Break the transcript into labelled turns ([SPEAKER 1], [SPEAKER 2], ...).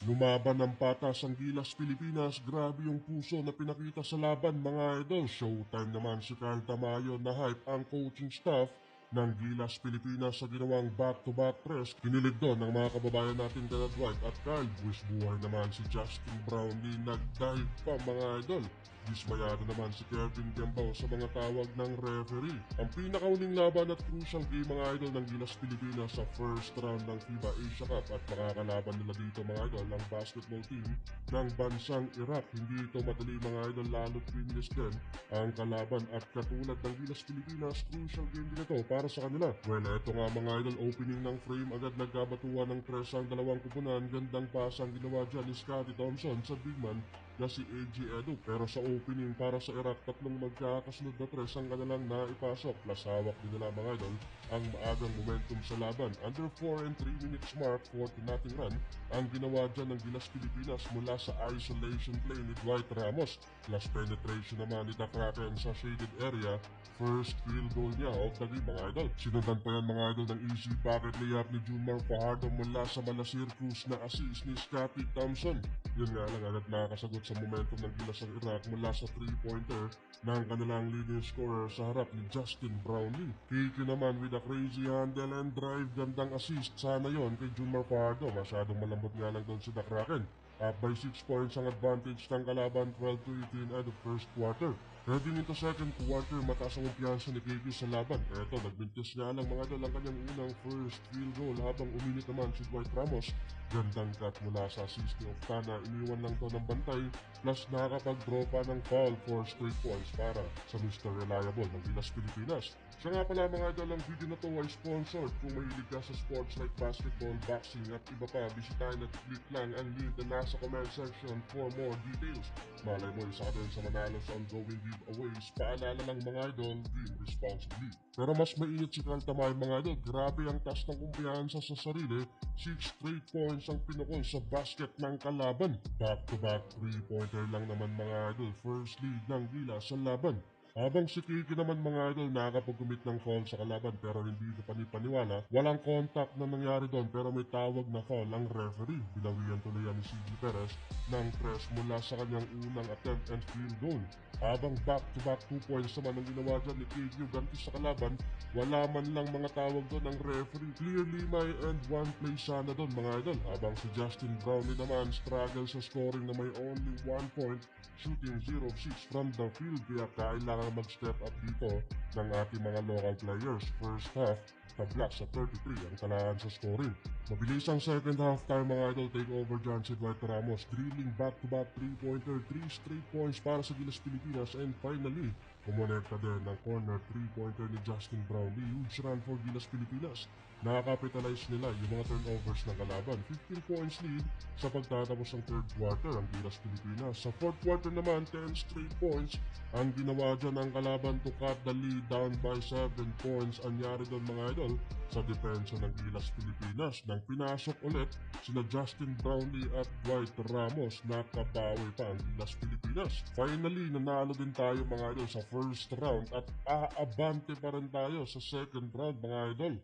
[SPEAKER 1] Lumaban ng patas ang Gilas Pilipinas, grabe yung puso na pinakita sa laban mga idol. Showtime naman si Carl Tamayo na hype ang coaching staff ng Gilas Pilipinas sa ginawang back-to-back press. Kinilig doon ng mga kababayan natin Gerard White at Carl. Buwis buhay naman si Justin Brownlee, nag-dive pa mga idol. Dismayado naman si Kevin Gembao sa mga tawag ng referee. Ang pinakauling laban at crucial game mga idol ng Gilas Pilipinas sa first round ng FIBA Asia Cup at makakalaban nila dito mga idol ang basketball team ng bansang Iraq. Hindi ito madali mga idol, lalo't winless din ang kalaban at katulad ng Gilas Pilipinas, crucial game din ito para sa kanila. Well, ito nga mga idol, opening ng frame, agad nagkabatuan ng press ang dalawang kupunan. Gandang pasang ginawa dyan ni Scottie Thompson sa big man na si AJ Edu, pero sa opening para sa Iraq, tatlong magkakasunod na tres ang kanilang naipasok. Plus hawak din nila mga idol ang maagang momentum sa laban. Under 4 and 3 minutes mark, 40-0 run ang ginawa dyan ng Gilas Pilipinas mula sa isolation play ni Dwight Ramos. Plus penetration naman ni The Kraken sa shaded area. First field goal niya of the game mga idol. Sinundan pa yan mga idol ng easy bucket layup ni Junmar Fajardo mula sa Malasir Cruz na assist ni Scottie Thompson. Yun nga lang, agad nakakasagot sa momentum ng Gilas ng Iraq mula sa 3-pointer ng kanilang leading scorer sa harap ni Justin Brownlee. Kiki naman with a crazy handle and drive, gandang assist sana yon kay Junmar Fajardo. Masyadong malambot nga lang doon si The Kraken. Up by 6 points ang advantage ng kalaban, 12-18 at the first quarter. Heading into second quarter, mataas ang kumpiyansa ni KP sa laban. Eto, nagbintis nga lang mga idol ang kanyang unang first field goal habang uminit naman si Dwight Ramos. Gandang cut mula sa assist ni Oftana, iniwan lang to ng bantay, plus nakakapag-draw pa ng foul for straight points para sa Mr. Reliable ng Gilas Pilipinas. Siya nga pala mga idol, ang video na to ay sponsored. Kung mahilig ka sa sports like basketball, boxing at iba pa, bisitahin at click lang ang link na nasa comment section for more details. Malay mo isa ka din sa manalo sa ongoing giveaways. Paalala lang mga idol, drink responsibly. Pero mas mainit si Carl Tamayo mga idol, grabe ang taas ng kumpiyansa sa sarili. 6 straight points ang pinukol sa basket ng kalaban. Back-to-back 3-pointer lang naman mga idol, first lead ng Gilas sa laban. Habang si Kiki naman mga idol nakakapag-commit ng foul sa kalaban pero hindi ito panipaniwala. Walang contact na nangyari doon pero may tawag na foul ang referee. Binawian tuloy yan ni CG Perez ng press mula sa kanyang unang attempt and field goal. Habang back-to-back 2 points naman ang ginawa dyan ni Kiki ganti sa kalaban, wala man lang mga tawag doon ng referee. Clearly may end one play sana doon mga idol. Habang si Justin Brownlee naman struggle sa scoring na may only 1 point, shooting 0 of 6 from the field, kaya kailangan mag-step up dito ng ating mga local players. First half, tabla sa 33 ang talaan sa scoring. Mabilis ang second half time mga idol, take over dyan si Dwight Ramos, drilling back-to-back 3-pointer, 3 straight points para sa Gilas Pilipinas, and finally, kumonekta din ng corner 3-pointer ni Justin Brownlee. Huge run for Gilas Pilipinas. Nakakapitalize nila yung mga turnovers ng kalaban. 15 points lead sa pagtatapos ng third quarter ang Gilas Pilipinas. Sa fourth quarter naman, 10 straight points ang ginawa dyan ng kalaban to cut the lead down by 7 points. Anyari doon mga idol sa depensa ng Gilas Pilipinas. Nang pinasok ulit sina Justin Brownlee at Dwight Ramos, nakabawi pa ang Gilas Pilipinas. Finally, nanalo din tayo mga idol sa first round at aabante pa rin tayo sa second round mga idol.